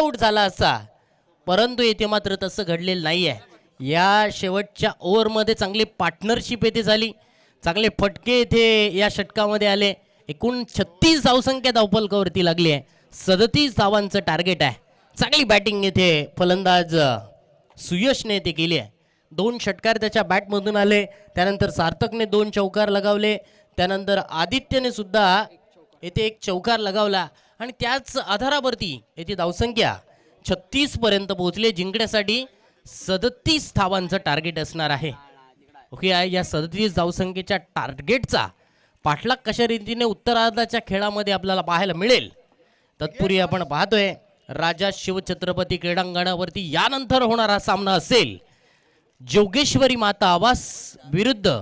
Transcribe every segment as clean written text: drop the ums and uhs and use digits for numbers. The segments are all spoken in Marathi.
आउट झाला असता, परंतु येथे मात्र तसं घडलेलं नाही आहे. या शेवटच्या ओव्हरमध्ये चांगली पार्टनरशिप येथे झाली, चांगले फटके येथे या षटकामध्ये आले. एकूण 36 धावसंख्या धावफलकावरती लागली आहे. 37 धावांचं टार्गेट आहे. चांगली बॅटिंग येथे फलंदाज सुयशने येथे केली आहे. 2 षटकार त्याच्या बॅटमधून आले. त्यानंतर सार्थकने 2 चौकार लगावले. त्यानंतर आदित्यने सुद्धा येथे 1 चौकार लगावला आणि त्याच आधारावरती येथे धावसंख्या 36 पर्यंत पोहोचले. जिंकण्यासाठी 37 धावांचं टार्गेट असणार आहे. ओके, या 37 धावसंख्येच्या टार्गेटचा पाठलाग कशा रीतीने उत्तरार्धाच्या खेळामध्ये आपल्याला पाहायला मिळेल. तत्पूर्वी आपण पाहतोय राजा शिवछत्रपती क्रीडांगणावरती यानंतर होणारा सामना असेल जोगेश्वरी माता आवास विरुद्ध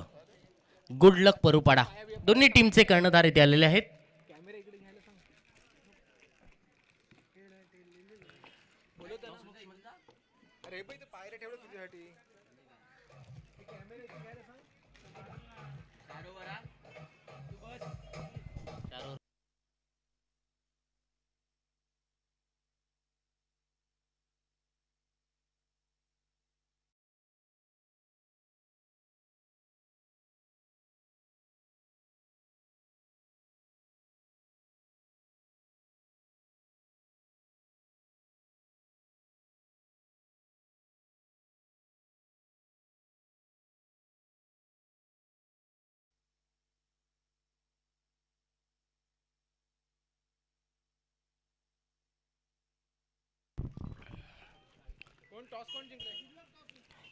गुडलक परुपाडा. दोन्ही टीमचे कर्णधार इथे आलेले आहेत.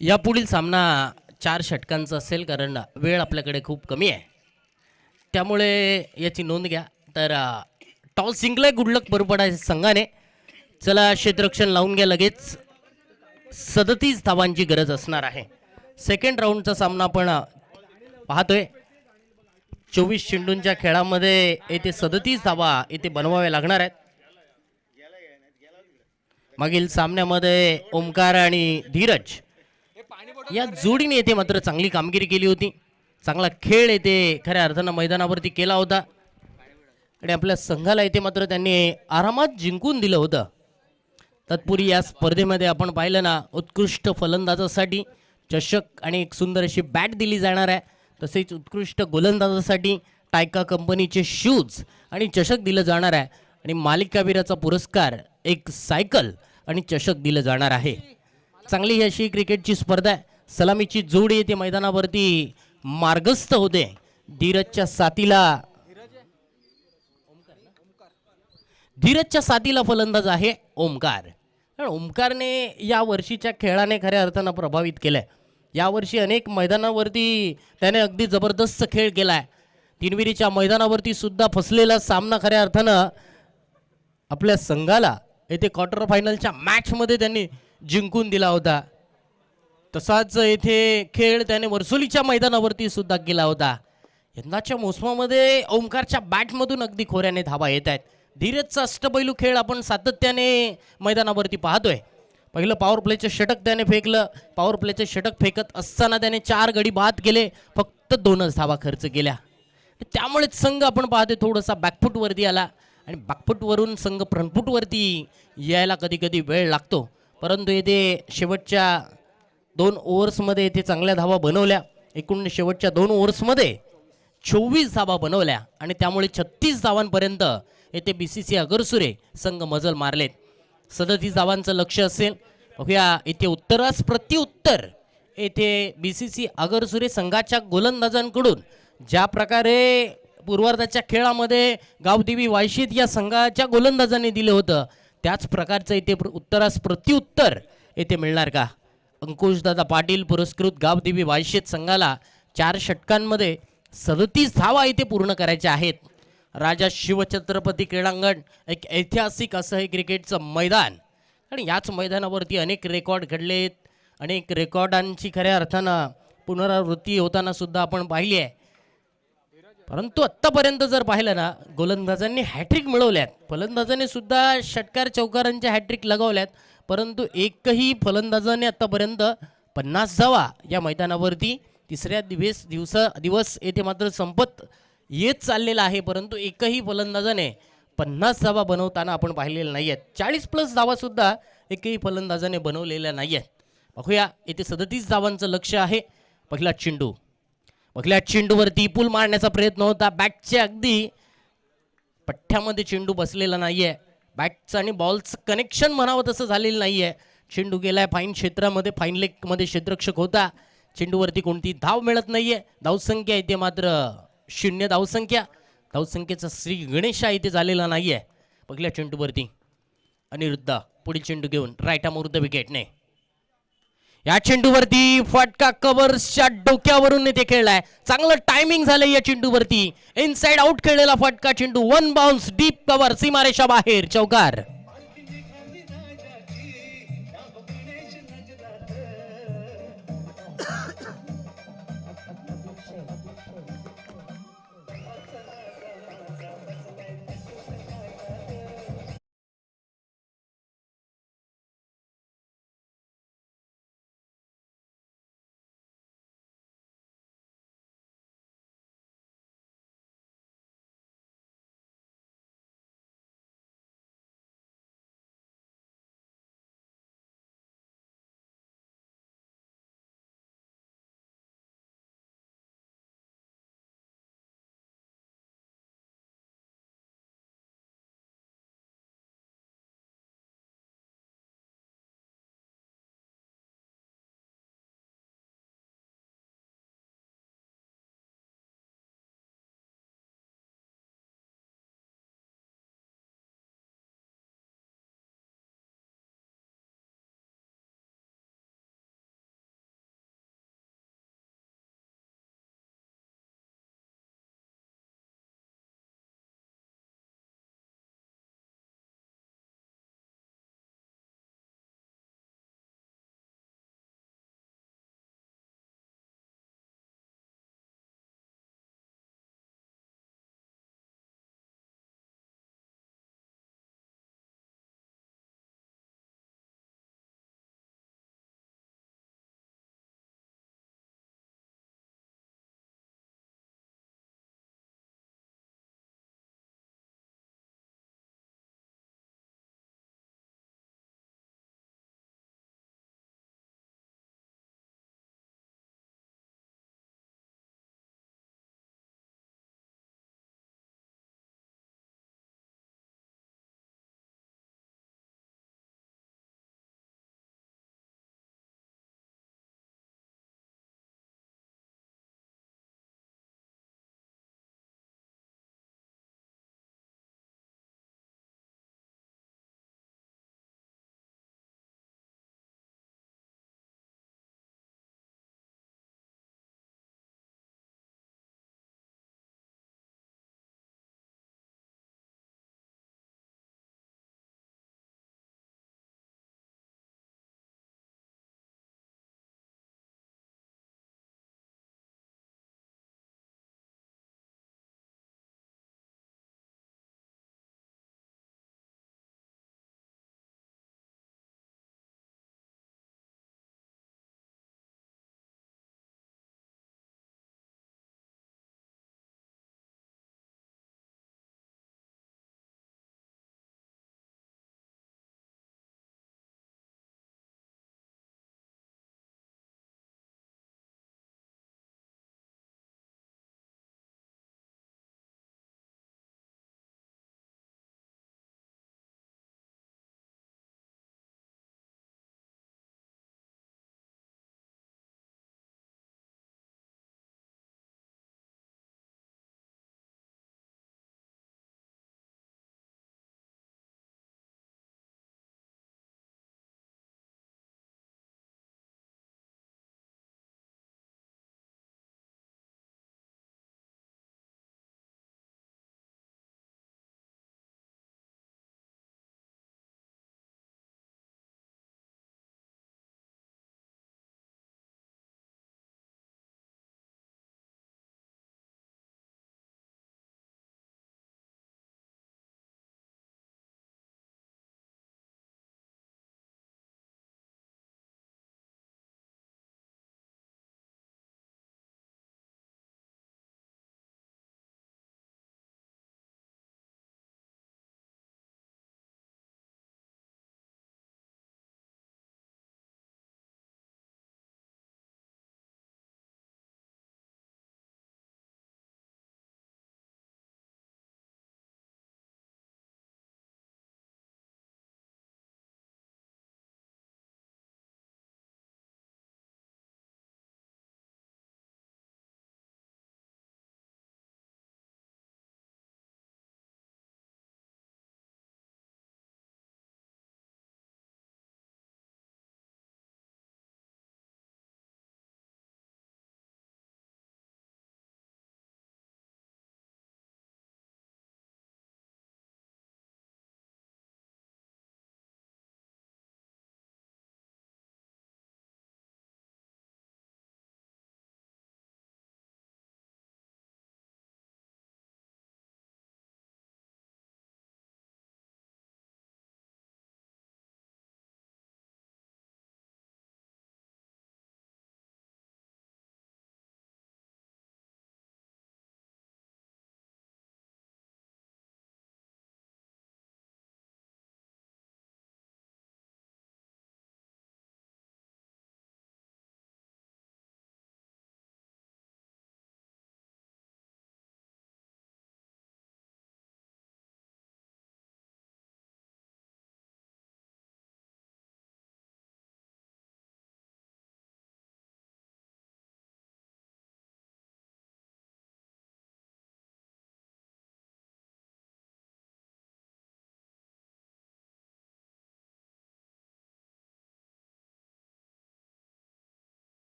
या पुढील सामना 4 षटकांचा असेल, कारण वेळ आपल्याकडे खूप कमी आहे, त्यामुळे याची नोंद घ्या. तर टॉस जिंकलाय गुडलक परुपाडा संघाने. चला क्षेत्ररक्षण लावून घ्या लगेच. 37 धावांची गरज असणार आहे. सेकंड राऊंडचा सामना आपण पाहतोय. 24 चेंडूंच्या खेळामध्ये येथे 37 धावा येथे बनवाव्या लागणार आहेत. मागील सामन्यामध्ये ओमकार आणि धीरज या जोडीने येथे मात्र चांगली कामगिरी केली होती. चांगला खेळ येथे खऱ्या अर्थानं मैदानावरती केला होता आणि आपल्या संघाला येथे मात्र त्यांनी आरामात जिंकून दिलं होतं. तत्पूर्वी या स्पर्धेमध्ये आपण पाहिलं ना, उत्कृष्ट फलंदाजासाठी चषक आणि एक सुंदर अशी बॅट दिली जाणार आहे. तसेच उत्कृष्ट गोलंदाजासाठी टायका कंपनीचे शूज आणि चषक दिलं जाणार आहे. आणि मालिकावीराचा पुरस्कार एक सायकल आणि चषक दिलं जाणार आहे. चांगली अशी क्रिकेटची स्पर्धा आहे. सलामीची जोडी येते मैदानावरती मार्गस्थ होते. धीरजच्या साथीला फलंदाज आहे ओमकार. ओमकारने या वर्षीच्या खेळाने खऱ्या अर्थानं प्रभावित केलंय. यावर्षी अनेक मैदानावरती त्याने अगदी जबरदस्त खेळ केलाय. तिनविरीच्या मैदानावरती सुद्धा फसलेला सामना खऱ्या अर्थानं आपल्या संघाला येथे क्वार्टर फायनलच्या मॅचमध्ये त्यांनी जिंकून दिला होता. तसाच येथे खेळ त्याने वर्सोलीच्या मैदानावरती सुद्धा केला होता. यंदाच्या मोसमामध्ये ओमकारच्या बॅटमधून अगदी खोऱ्याने धावा येत आहेत. धीरजचा अष्टपैलू खेळ आपण सातत्याने मैदानावरती पाहतोय. पहिलं पॉवर प्लेचं षटक त्याने फेकलं. पॉवर प्लेचं षटक फेकत असताना त्याने 4 गडी बाद केले. फक्त 2च धावा खर्च केल्या. त्यामुळेच संघ आपण पाहतोय थोडासा बॅकफूटवरती आला आणि बॅकफूटवरून संघ फ्रंटफूटवरती यायला कधी कधी वेळ लागतो. परंतु येथे शेवटच्या 2 ओव्हर्समध्ये येथे चांगल्या धावा बनवल्या. एकूण शेवटच्या 2 ओव्हर्समध्ये 24 धावा बनवल्या आणि त्यामुळे 36 धावांपर्यंत येथे BCCI अगरसुरे संघ मजल मारलेत. 37 धावांचं लक्ष असेल. बघूया इथे उत्तरास प्रत्युत्तर येथे BCCI अगरसुरे संघाच्या गोलंदाजांकडून ज्या प्रकारे पूर्वार्धाच्या खेळामध्ये गावदेवी वायशीत या संघाच्या गोलंदाजांनी दिलं होतं, त्याच प्रकारचं इथे उत्तरास प्रत्युत्तर येथे मिळणार का? अंकुशदादा पाटील पुरस्कृत गावदेवी वायशीत संघाला 4 षटकांमध्ये 37 धावा इथे पूर्ण करायच्या आहेत. राजा शिवछत्रपती क्रीडांगण एक ऐतिहासिक असं हे क्रिकेटचं मैदान आणि याच मैदानावरती अनेक रेकॉर्ड घडलेत. अनेक रेकॉर्डांची खऱ्या अर्थानं पुनरावृत्ती होताना सुद्धा आपण पाहिली आहे. परंतु आत्तापर्यंत जर पाहिलं ना, गोलंदाजांनी हॅट्रिक मिळवल्यात. फलंदाजांनी सुद्धा षटकार चौकारांच्या हॅट्रिक लगावल्यात. परंतु एकही फलंदाजाने आत्तापर्यंत 50 धावा या मैदानावरती तिसऱ्या दिवस येथे मात्र संपत येत चाललेला आहे. परंतु एकही फलंदाजाने 50 धावा बनवताना आपण पाहिलेल्या नाही आहेत. 40+ धावा सुद्धा एकही फलंदाजाने बनवलेल्या नाही आहेत. बघूया इथे 37 धावांचं लक्ष आहे. पहिल्या चेंडूवरती पूल मारण्याचा प्रयत्न होता. बॅटचे अगदी पठ्ठ्यामध्ये चेंडू बसलेला नाहीये. बॅटचं आणि बॉलचं कनेक्शन म्हणावं तसं झालेलं नाहीये. चेंडू गेलाय फाईन क्षेत्रामध्ये, फाईन लेग मध्ये क्षेत्ररक्षक होता. चेंडूवरती कोणती धाव मिळत नाहीये. धावसंख्या इथे मात्र 0 धावसंख्या. धावसंख्येचा श्री गणेशा इथे झालेला नाहीये. पहिल्या चेंडूवरती अनिरुद्ध पुढील चेंडू घेऊन राईट आर्म विरुद्ध विकेटने. या चेंडूवरती फटका कव्हर्सच्या डोक्यावरून इथे खेळलाय. चांगलं टायमिंग झालंय या चेंडूवरती. इनसाइड आउट खेळलेला फटका चेंडू. 1 बाउन्स डीप कव्हर सीमारेषा बाहेर चौकार.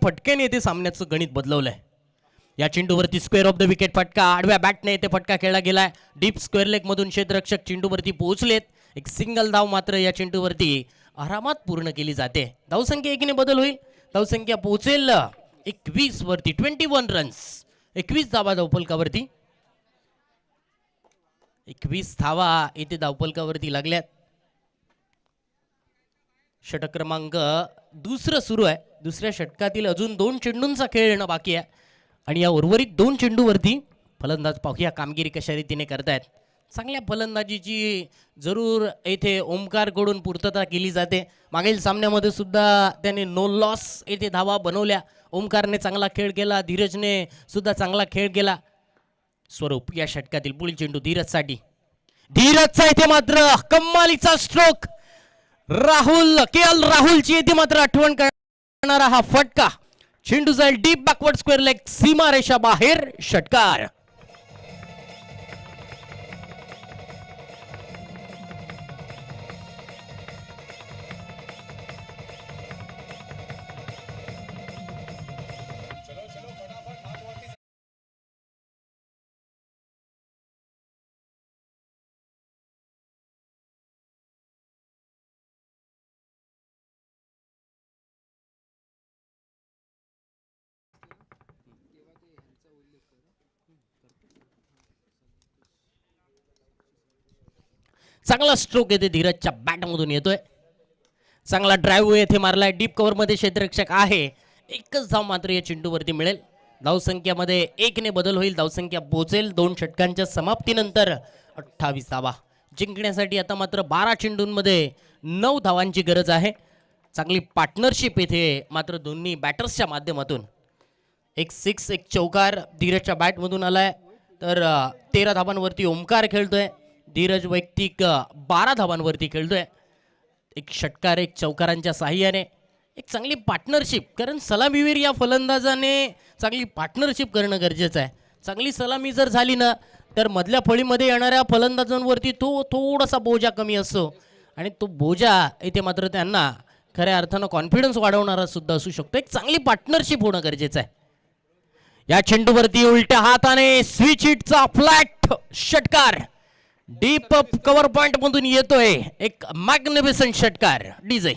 फटक्याने येथे सामन्याचं गणित बदलवलंय. या चेंडूवरती स्क्वेअर ऑफ द विकेट फटका, आडव्या बॅटने येथे फटका खेळला गेलाय. डीप स्क्वेअर लेग मधून क्षेत्ररक्षक चेंडूवरती पोहोचलेत. एक सिंगल धाव मात्र या चेंडूवरती आरामात पूर्ण केली जाते. धावसंख्या एकीने बदल होईल. धावसंख्या पोहोचेल 21 वरती. 21 रन्स, 21 धावा धावफलकावरती. 21 धावा येथे धावफलकावरती लागल्यात. षटक क्रमांक दुसरं सुरू आहे. दुसऱ्या षटकातील अजून 2 चेंडूंचा खेळ येणं बाकी आहे आणि या उर्वरित 2 चेंडूवरती फलंदाज पाहूया कामगिरी कशा रीतीने करतायत. चांगल्या फलंदाजीची जरूर येथे ओमकारकडून पूर्तता केली जाते. मागील सामन्यामध्ये सुद्धा त्याने नो लॉस येथे धावा बनवल्या. ओमकारने चांगला खेळ केला, धीरजने सुद्धा चांगला खेळ केला. स्वरूप या षटकातील पुढील चेंडू धीरजसाठी. धीरजचा इथे मात्र कमालीचा स्ट्रोक. राहुल राहुलची येथे मात्र आठवण करणारा हा फटका. चेंडू जाईल डीप बॅकवर्ड स्क्वेअर लेग, सीमा रेषा बाहेर, षटकार. चांगला स्ट्रोक येते धीरजच्या बॅटमधून येतोय. चांगला ड्राईव्ह येथे मारलाय. डीप कव्हर मध्ये क्षेत्ररक्षक आहे. एकच धाव मात्र या चेंडूवरती मिळेल. धावसंख्यामध्ये 1 ने बदल होईल. धावसंख्या पोहोचेल 2 षटकांच्या समाप्तीनंतर 28 धावा. जिंकण्यासाठी आता मात्र 12 चेंडूंमध्ये 9 धावांची गरज आहे. चांगली पार्टनरशिप येथे मात्र दोन्ही बॅटर्सच्या माध्यमातून. एक 6 एक चौकार धीरजच्या बॅटमधून आलाय. तर 13 धावांवरती ओमकार खेळतोय. धीरज वैयक्तिक 12 धावांवरती खेळतोय. एक षटकार एक चौकारांच्या साहाय्याने एक चांगली पार्टनरशिप. कारण सलामीवीर या फलंदाजाने चांगली पार्टनरशिप करणं गरजेचं आहे. चांगली सलामी जर झाली ना तर मधल्या फळीमध्ये येणाऱ्या फलंदाजांवरती तो थोडासा बोजा कमी असतो आणि तो बोजा इथे मात्र त्यांना खऱ्या अर्थानं कॉन्फिडन्स वाढवणारा सुद्धा असू शकतो. एक चांगली पार्टनरशिप होणं गरजेचं आहे. या चेंडूवरती उलट्या हाताने स्विच हिटचा फ्लॅट षटकार. डीप कव्हर पॉइंट मधून येतोय एक मॅग्निफिसंट षटकार. डीजे